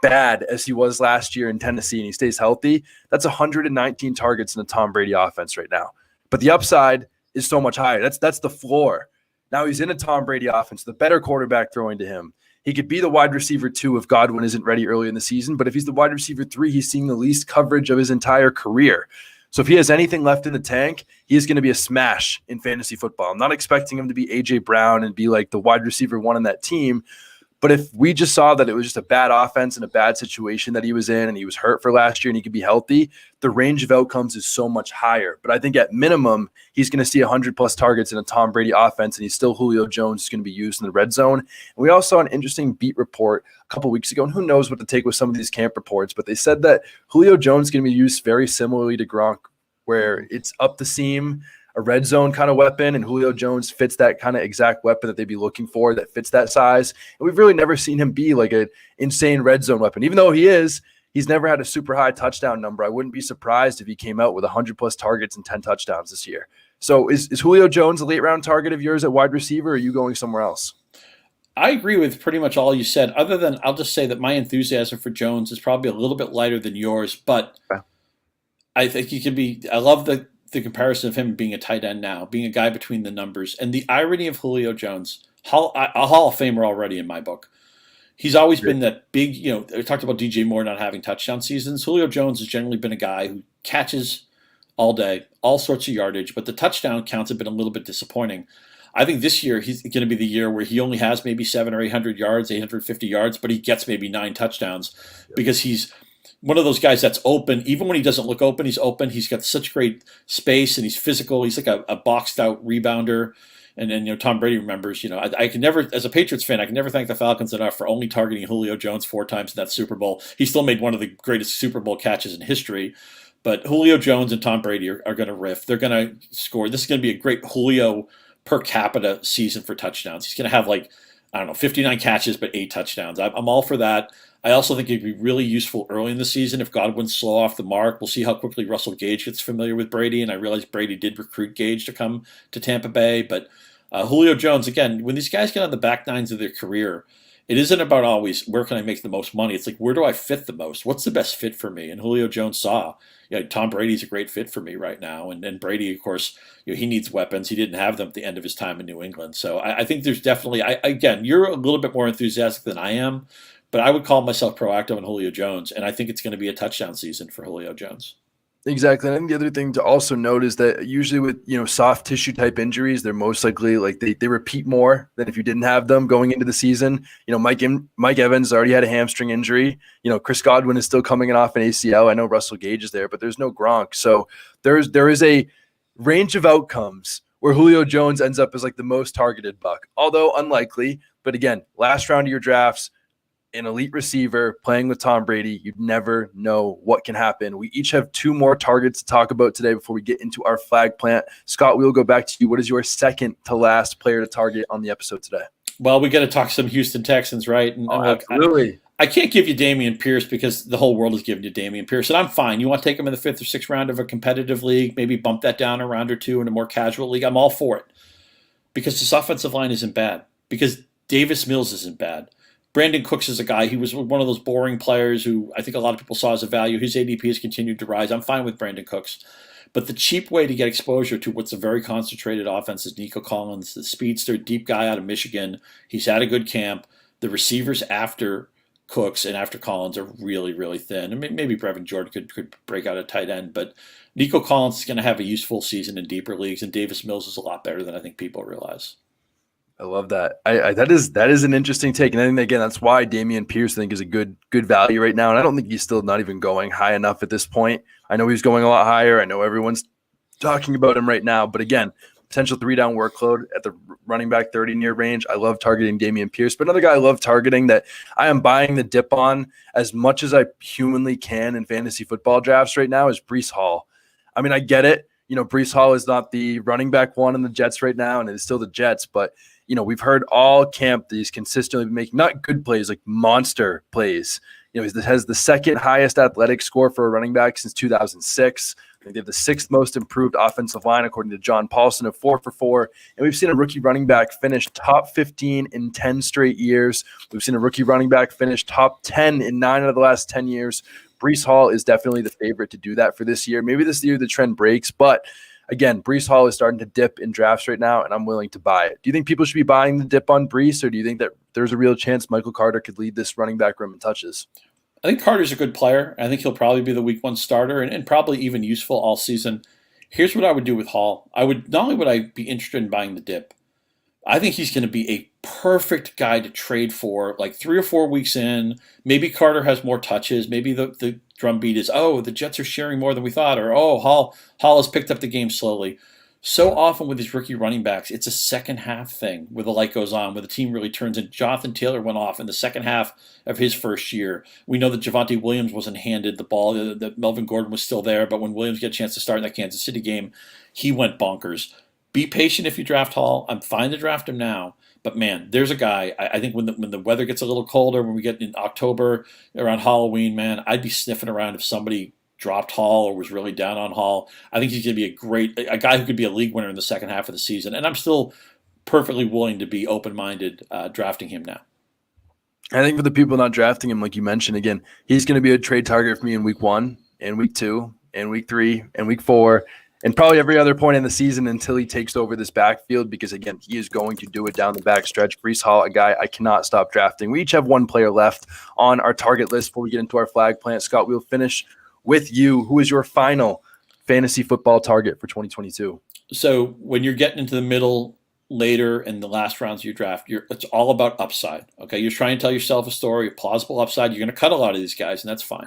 bad as he was last year in Tennessee and he stays healthy. That's 119 targets in the Tom Brady offense right now. But the upside is so much higher. That's the floor. Now he's in a Tom Brady offense, the better quarterback throwing to him. He could be the wide receiver 2 if Godwin isn't ready early in the season, but if he's the wide receiver 3, he's seeing the least coverage of his entire career. So if he has anything left in the tank, he is going to be a smash in fantasy football. I'm not expecting him to be A.J. Brown and be like the wide receiver 1 on that team. But if we just saw that it was just a bad offense and a bad situation that he was in and he was hurt for last year and he could be healthy, the range of outcomes is so much higher. But I think at minimum, he's going to see 100+ targets in a Tom Brady offense, and he's still Julio Jones is going to be used in the red zone. And we also saw an interesting beat report a couple weeks ago, and who knows what to take with some of these camp reports, but they said that Julio Jones is going to be used very similarly to Gronk, where it's up the seam, a red zone kind of weapon, and Julio Jones fits that kind of exact weapon that they'd be looking for that fits that size. And we've really never seen him be like an insane red zone weapon. Even though he's never had a super high touchdown number. I wouldn't be surprised if he came out with 100+ targets and 10 touchdowns this year. So is Julio Jones a late round target of yours at wide receiver, or are you going somewhere else? I agree with pretty much all you said, other than I'll just say that my enthusiasm for Jones is probably a little bit lighter than yours, but I think he can be – I love the comparison of him being a tight end now, being a guy between the numbers. And the irony of Julio Jones, a Hall of Famer already in my book. He's always been that big, we talked about DJ Moore not having touchdown seasons. Julio Jones has generally been a guy who catches all day, all sorts of yardage, but the touchdown counts have been a little bit disappointing. I think this year he's going to be the year where he only has maybe 700 or 800 yards, 850 yards, but he gets maybe 9 touchdowns because he's one of those guys that's open. Even when he doesn't look open, he's open. He's got such great space and he's physical. He's like a boxed out rebounder. And then, Tom Brady remembers, I can never, as a Patriots fan, I can never thank the Falcons enough for only targeting Julio Jones 4 times in that Super Bowl. He still made one of the greatest Super Bowl catches in history. But Julio Jones and Tom Brady are going to riff. They're going to score. This is going to be a great Julio per capita season for touchdowns. He's going to have 59 catches, but 8 touchdowns. I'm all for that. I also think it'd be really useful early in the season if Godwin's slow off the mark. We'll see how quickly Russell Gage gets familiar with Brady, and I realize Brady did recruit Gage to come to Tampa Bay. But Julio Jones, again, when these guys get on the back nines of their career, it isn't about always where can I make the most money. It's like, where do I fit the most? What's the best fit for me? And Julio Jones saw, Tom Brady's a great fit for me right now. And Brady, of course, he needs weapons. He didn't have them at the end of his time in New England. So I think there's definitely, again, you're a little bit more enthusiastic than I am. But I would call myself proactive on Julio Jones, and I think it's going to be a touchdown season for Julio Jones. Exactly. And I think the other thing to also note is that usually with, soft tissue type injuries, they're most likely like they repeat more than if you didn't have them going into the season. Mike Evans already had a hamstring injury. Chris Godwin is still coming in off an ACL. I know Russell Gage is there, but there's no Gronk. So there is a range of outcomes where Julio Jones ends up as like the most targeted buck, although unlikely. But again, last round of your drafts, an elite receiver playing with Tom Brady, you never know what can happen. We each have 2 more targets to talk about today before we get into our flag plant. Scott, we'll go back to you. What is your second to last player to target on the episode today? Well, we got to talk some Houston Texans, right? And absolutely. I can't give you Dameon Pierce because the whole world is giving you Dameon Pierce, and I'm fine. You want to take him in the 5th or 6th round of a competitive league, maybe bump that down a round or 2 in a more casual league. I'm all for it because this offensive line isn't bad, because Davis Mills isn't bad. Brandon Cooks is a guy, he was one of those boring players who I think a lot of people saw as a value. His ADP has continued to rise. I'm fine with Brandon Cooks. But the cheap way to get exposure to what's a very concentrated offense is Nico Collins, the speedster, deep guy out of Michigan. He's had a good camp. The receivers after Cooks and after Collins are really, really thin. And maybe Brevin Jordan could break out a tight end. But Nico Collins is going to have a useful season in deeper leagues, and Davis Mills is a lot better than I think people realize. I love that. That is an interesting take, and I think again that's why Dameon Pierce I think is a good value right now. And I don't think he's still not even going high enough at this point. I know he's going a lot higher. I know everyone's talking about him right now, but again, potential 3-down workload at the running back 30 range. I love targeting Dameon Pierce, but another guy I love targeting that I am buying the dip on as much as I humanly can in fantasy football drafts right now is Breece Hall. I mean, I get it. Breece Hall is not the running back one in the Jets right now, and it is still the Jets, but we've heard all camp that he's consistently making not good plays, like monster plays. He has the second highest athletic score for a running back since 2006. I think they have the 6th most improved offensive line, according to John Paulson, of 4 for 4. And we've seen a rookie running back finish top 15 in 10 straight years. We've seen a rookie running back finish top 10 in 9 out of the last 10 years. Breece Hall is definitely the favorite to do that for this year. Maybe this year the trend breaks, but again, Breece Hall is starting to dip in drafts right now, and I'm willing to buy it. Do you think people should be buying the dip on Breece, or do you think that there's a real chance Michael Carter could lead this running back room in touches? I think Carter's a good player. I think he'll probably be the week 1 starter and probably even useful all season. Here's what I would do with Hall. Not only would I be interested in buying the dip, I think he's going to be a perfect guy to trade for like 3 or 4 weeks in. Maybe Carter has more touches. Maybe the drumbeat is, the Jets are sharing more than we thought, or Hall has picked up the game slowly. So often with these rookie running backs, it's a second half thing where the light goes on, where the team really turns in. Jonathan Taylor went off in the second half of his first year. We know that Javonte Williams wasn't handed the ball, that Melvin Gordon was still there, but when Williams got a chance to start in that Kansas City game, he went bonkers. Be patient if you draft Hall. I'm fine to draft him now. But, man, there's a guy, I think when the weather gets a little colder, when we get in October, around Halloween, man, I'd be sniffing around if somebody dropped Hall or was really down on Hall. I think he's going to be a guy who could be a league winner in the second half of the season. And I'm still perfectly willing to be open-minded drafting him now. I think for the people not drafting him, like you mentioned, again, he's going to be a trade target for me in week 1, and week 2, and week 3, and week 4, and probably every other point in the season until he takes over this backfield, because, again, he is going to do it down the back stretch. Breece Hall, a guy I cannot stop drafting. We each have one player left on our target list before we get into our flag plant. Scott, we'll finish with you. Who is your final fantasy football target for 2022? So when you're getting into the middle, later in the last rounds of your draft, it's all about upside. Okay, you're trying to tell yourself a story, a plausible upside. You're going to cut a lot of these guys, and that's fine.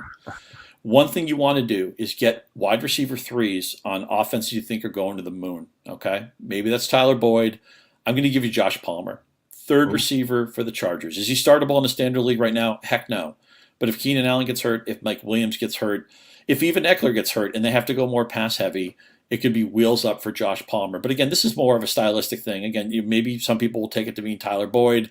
One thing you want to do is get wide receiver 3s on offenses you think are going to the moon. Okay, maybe that's Tyler Boyd. I'm going to give you Josh Palmer, 3rd receiver for the Chargers. Is he startable in the standard league right now? Heck no. But if Keenan Allen gets hurt, if Mike Williams gets hurt, if even Eckler gets hurt and they have to go more pass heavy, it could be wheels up for Josh Palmer. But again, this is more of a stylistic thing. Again, maybe some people will take it to mean Tyler Boyd.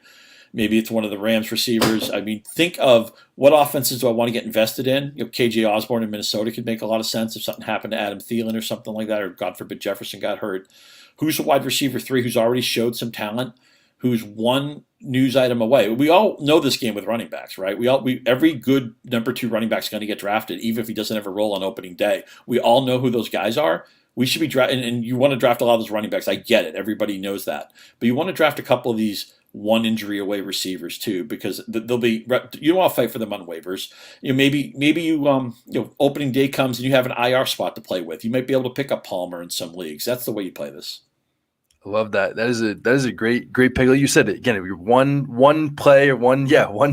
Maybe it's one of the Rams receivers. I mean, think of what offenses do I want to get invested in? KJ Osborne in Minnesota could make a lot of sense if something happened to Adam Thielen or something like that, or God forbid Jefferson got hurt. Who's a wide receiver 3 who's already showed some talent, who's one news item away? We all know this game with running backs, right? Every good number 2 running back is going to get drafted, even if he doesn't ever roll on opening day. We all know who those guys are. We should be drafting, and you want to draft a lot of those running backs. I get it. Everybody knows that. But you want to draft a couple of these one injury away receivers too, because they'll be, you don't want to fight for them on waivers. Maybe you opening day comes and you have an IR spot to play with. You might be able to pick up Palmer in some leagues. That's the way you play this. I love that. That is a great pick. Like you said, again, you're one play or one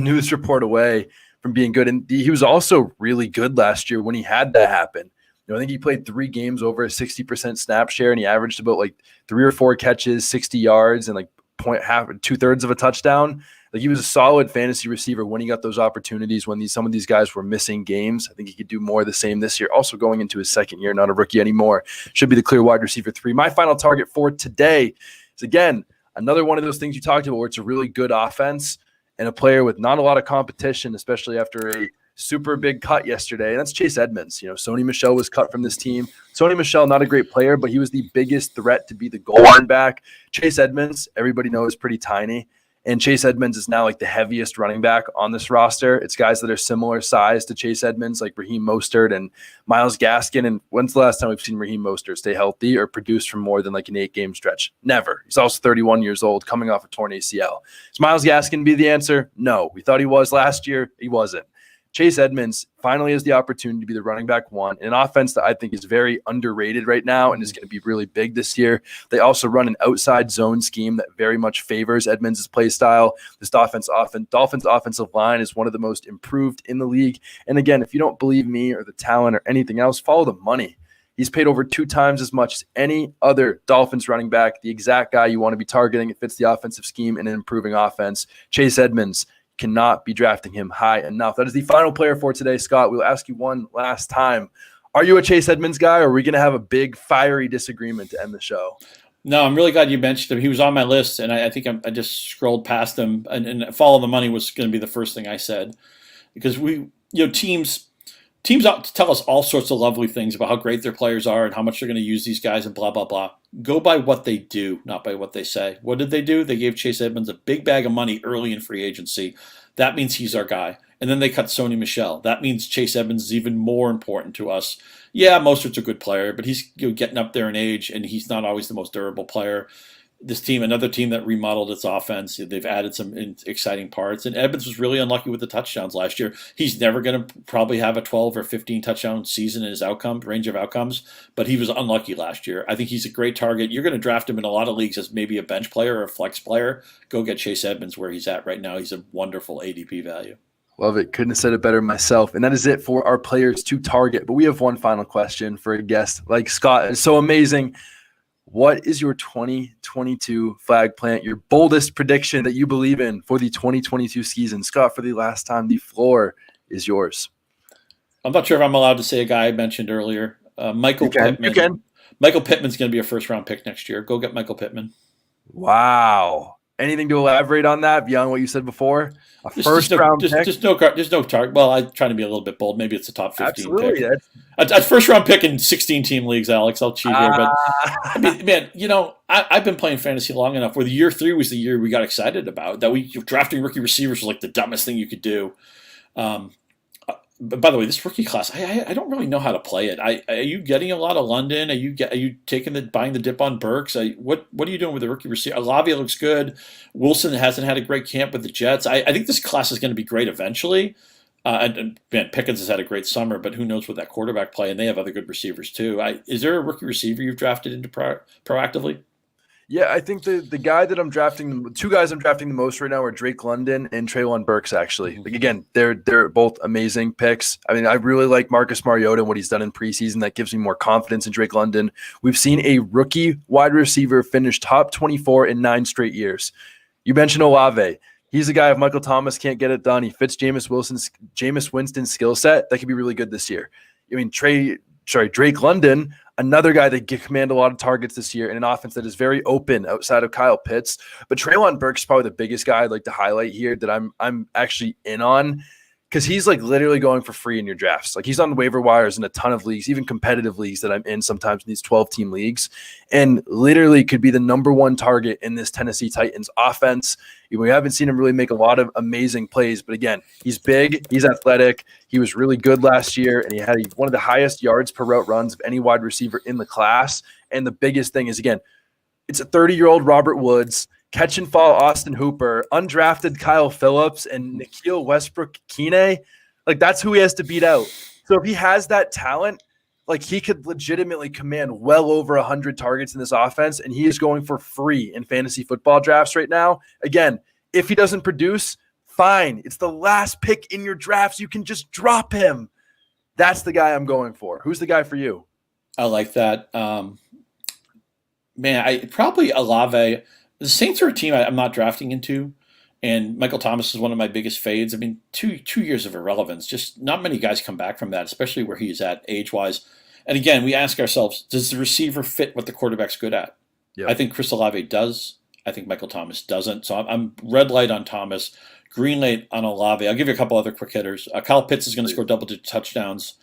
news report away from being good. And he was also really good last year when he had that happen. I think he played 3 games over a 60% snap share, and he averaged about like 3 or 4 catches, 60 yards, and like 2/3 of a touchdown. Like, he was a solid fantasy receiver when he got those opportunities, when some of these guys were missing games. I think he could do more of the same this year. Also going into his second year, not a rookie anymore. Should be the clear wide receiver 3. My final target for today is, again, another one of those things you talked about where it's a really good offense and a player with not a lot of competition, especially after a super big cut yesterday, and that's Chase Edmonds. Sony Michel was cut from this team. Sony Michel, not a great player, but he was the biggest threat to be the goal line back. Chase Edmonds, everybody knows, pretty tiny, and Chase Edmonds is now like the heaviest running back on this roster. It's guys that are similar size to Chase Edmonds, like Raheem Mostert and Myles Gaskin. And when's the last time we've seen Raheem Mostert stay healthy or produce for more than like an 8-game stretch? Never. He's also 31 years old, coming off a torn ACL. Is Myles Gaskin be the answer? No. We thought he was last year. He wasn't. Chase Edmonds finally has the opportunity to be the running back one, an offense that I think is very underrated right now and is going to be really big this year. They also run an outside zone scheme that very much favors Edmonds' play style. This Dolphins offensive line is one of the most improved in the league. And again, if you don't believe me or the talent or anything else, follow the money. He's paid over 2 times as much as any other Dolphins running back, the exact guy you want to be targeting. It fits the offensive scheme and an improving offense. Chase Edmonds, cannot be drafting him high enough. That is the final player for today, Scott. We'll ask you one last time. Are you a Chase Edmonds guy, or are we going to have a big fiery disagreement to end the show? No, I'm really glad you mentioned him. He was on my list, and I think I just scrolled past him. And follow the money was going to be the first thing I said, because teams out to tell us all sorts of lovely things about how great their players are and how much they're going to use these guys and blah, blah, blah. Go by what they do, not by what they say. What did they do? They gave Chase Edmonds a big bag of money early in free agency. That means he's our guy. And then they cut Sony Michel. That means Chase Edmonds is even more important to us. Yeah, Mostert's a good player, but he's getting up there in age, and he's not always the most durable player. This team, another team that remodeled its offense, they've added some exciting parts. And Edmonds was really unlucky with the touchdowns last year. He's never going to probably have a 12 or 15 touchdown season in his range of outcomes, but he was unlucky last year. I think he's a great target. You're going to draft him in a lot of leagues as maybe a bench player or a flex player. Go get Chase Edmonds where he's at right now. He's a wonderful ADP value. Love it. Couldn't have said it better myself. And that is it for our players to target. But we have one final question for a guest like Scott. It's so amazing. What is your 2022 flag plant, your boldest prediction that you believe in for the 2022 season? Scott, for the last time, the floor is yours. I'm not sure if I'm allowed to say a guy I mentioned earlier. Michael Pittman. You can. Michael Pittman's going to be a first-round pick next year. Go get Michael Pittman. Wow. Anything to elaborate on that beyond what you said before? First-round pick? There's no target. Well, I'm trying to be a little bit bold. Maybe it's a top 15 Absolutely. pick. A first-round pick in 16-team leagues, Alex. I'll cheat here. But, I mean, man, I've been playing fantasy long enough where the year 3 was the year we got excited about. That drafting rookie receivers was like the dumbest thing you could do. But by the way, this rookie class, I don't really know how to play it. Are you getting a lot of London? Are you buying the dip on Burks? What are you doing with the rookie receiver? Olave looks good. Wilson hasn't had a great camp with the Jets. I think this class is going to be great eventually. And man, Pickens has had a great summer, but who knows with that quarterback play? And they have other good receivers too. Is there a rookie receiver you've drafted into proactively? Yeah, I think the guy that I'm drafting, 2 guys I'm drafting the most right now are Drake London and Trayvon Burke, actually. Like, again, they're both amazing picks. I mean, I really like Marcus Mariota and what he's done in preseason. That gives me more confidence in Drake London. We've seen a rookie wide receiver finish top 24 in 9 straight years. You mentioned Olave. He's a guy, if Michael Thomas can't get it done, he fits Jameis Winston's skill set. That could be really good this year. I mean, Drake London, another guy that can command a lot of targets this year in an offense that is very open outside of Kyle Pitts. But Trayvon Burke's probably the biggest guy I'd like to highlight here that I'm actually in on, because he's like literally going for free in your drafts. Like, he's on the waiver wires in a ton of leagues, even competitive leagues that I'm in sometimes in these 12-team leagues, and literally could be the number 1 target in this Tennessee Titans offense. We haven't seen him really make a lot of amazing plays, but again, he's big, he's athletic, he was really good last year, and he had one of the highest yards per route runs of any wide receiver in the class. And the biggest thing is, again, it's a 30-year-old Robert Woods, catch and fall Austin Hooper, undrafted Kyle Phillips, and Nikhil Westbrook-Kine. Like, that's who he has to beat out. So if he has that talent, like, he could legitimately command well over 100 targets in this offense, and he is going for free in fantasy football drafts right now. Again, if he doesn't produce, fine. It's the last pick in your drafts. You can just drop him. That's the guy I'm going for. Who's the guy for you? I like that. Probably Olave. The Saints are a team I'm not drafting into, and Michael Thomas is one of my biggest fades. I mean, two years of irrelevance. Just not many guys come back from that, especially where he's at age-wise. And again, we ask ourselves, does the receiver fit what the quarterback's good at? Yep. I think Chris Olave does. I think Michael Thomas doesn't. So I'm red light on Thomas, green light on Olave. I'll give you a couple other quick hitters. Kyle Pitts is going to score double-digit touchdowns,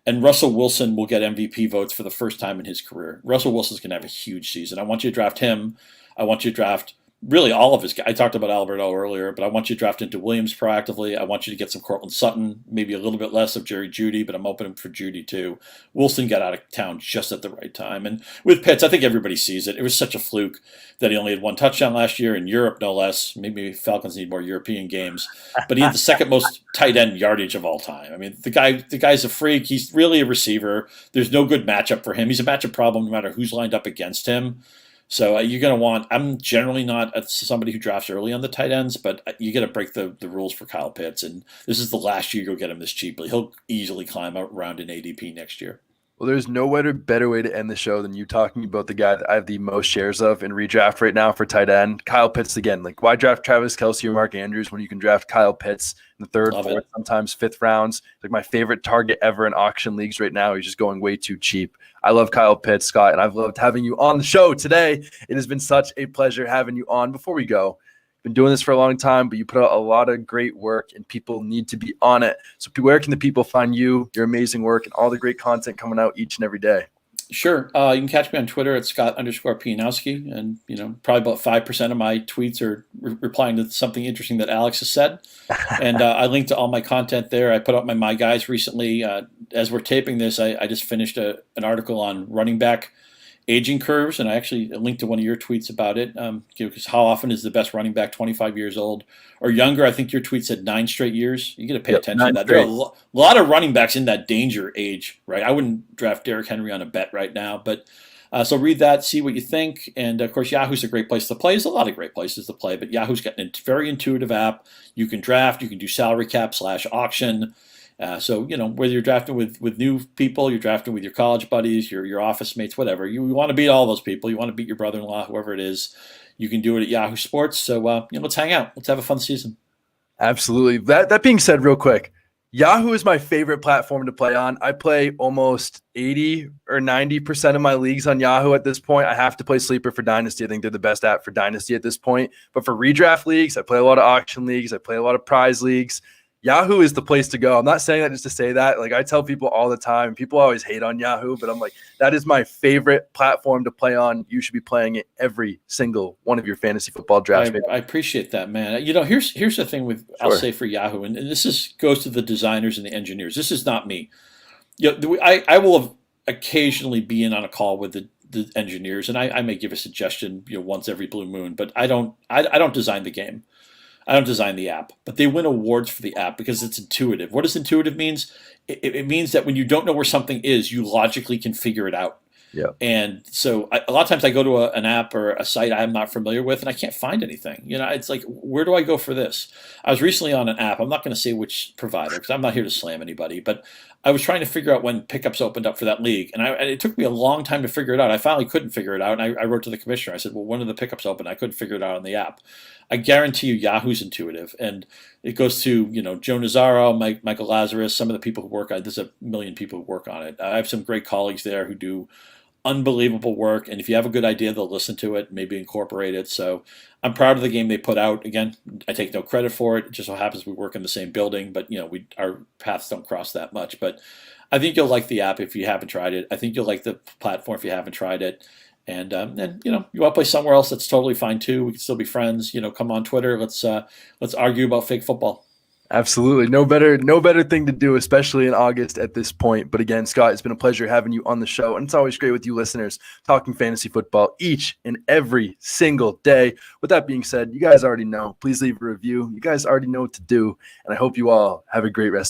and Russell Wilson will get MVP votes for the first time in his career. Russell Wilson's going to have a huge season. I want you to draft him. I want you to draft really all of his guys. I talked about Alberto earlier, but I want you to draft into Williams proactively. I want you to get some Cortland Sutton, maybe a little bit less of Jerry Jeudy, but I'm open for Jeudy too. Wilson got out of town just at the right time. And with Pitts, I think everybody sees it. It was such a fluke that he only had one touchdown last year in Europe, no less. Maybe Falcons need more European games, but he had the second most tight end yardage of all time. I mean, the guy's a freak. He's really a receiver. There's no good matchup for him. He's a matchup problem no matter who's lined up against him. So you're going to want – I'm generally not somebody who drafts early on the tight ends, but you got to break the rules for Kyle Pitts. And this is the last year you'll get him this cheaply. He'll easily climb around in ADP next year. Well, there's no better way to end the show than you talking about the guy that I have the most shares of in redraft right now for tight end, Kyle Pitts again. Like, why draft Travis Kelce or Mark Andrews when you can draft Kyle Pitts in the third, fourth, sometimes fifth rounds? Like my favorite target ever in auction leagues right now. He's just going way too cheap. I love Kyle Pitts, Scott, and I've loved having you on the show today. It has been such a pleasure having you on. Before we go, been doing this for a long time, but you put out a lot of great work and people need to be on it. So where can the people find you, your amazing work, and all the great content coming out each and every day? Sure. You can catch me on Twitter at Scott_Pianowski. And, probably about 5% of my tweets are replying to something interesting that Alex has said. And I link to all my content there. I put up my guys recently. As we're taping this, I just finished an article on running back aging curves, and I actually linked to one of your tweets about it. Because how often is the best running back 25 years old or younger? I think your tweet said 9 straight years. You got to pay attention to that. There are a lot of running backs in that danger age, right? I wouldn't draft Derrick Henry on a bet right now, but so read that, see what you think. And of course, Yahoo's a great place to play. There's a lot of great places to play, but Yahoo's got a very intuitive app. You can draft, you can do salary cap /auction. So, whether you're drafting with new people, you're drafting with your college buddies, your office mates, whatever. You want to beat all those people. You want to beat your brother-in-law, whoever it is. You can do it at Yahoo Sports. So, let's hang out. Let's have a fun season. Absolutely. That being said, real quick, Yahoo is my favorite platform to play on. I play almost 80 or 90% of my leagues on Yahoo at this point. I have to play Sleeper for Dynasty. I think they're the best app for Dynasty at this point. But for redraft leagues, I play a lot of auction leagues. I play a lot of prize leagues. Yahoo is the place to go. I'm not saying that just to say that. Like, I tell people all the time, people always hate on Yahoo, but I'm like, that is my favorite platform to play on. You should be playing it every single one of your fantasy football drafts. I appreciate that, man. Here's the thing with, sure, I'll say for Yahoo, and this goes to the designers and the engineers. This is not me. I will have occasionally be in on a call with the engineers, and I may give a suggestion, once every blue moon, but I don't design the game. I don't design the app, but they win awards for the app because it's intuitive. What does intuitive means? It means that when you don't know where something is, you logically can figure it out. Yeah. And so a lot of times I go to an app or a site I'm not familiar with and I can't find anything. It's like, where do I go for this? I was recently on an app. I'm not going to say which provider because I'm not here to slam anybody, but I was trying to figure out when pickups opened up for that league. And it took me a long time to figure it out. I finally couldn't figure it out. And I wrote to the commissioner. I said, well, when are the pickups open? I couldn't figure it out on the app. I guarantee you Yahoo's intuitive. And it goes to, Joe Nazaro, Michael Lazarus, some of the people who work on it. There's a million people who work on it. I have some great colleagues there who do unbelievable work, and if you have a good idea, they'll listen to it, maybe incorporate it. So I'm proud of the game they put out. Again, I take no credit for it. It just so happens we work in the same building, but our paths don't cross that much. But I think you'll like the app if you haven't tried it. I think you'll like the platform if you haven't tried it. And you want to play somewhere else, that's totally fine too. We can still be friends. Come on Twitter. Let's argue about fake football. Absolutely. No better thing to do, especially in August at this point. But again, Scott, it's been a pleasure having you on the show. And it's always great with you listeners talking fantasy football each and every single day. With that being said, you guys already know. Please leave a review. You guys already know what to do. And I hope you all have a great rest of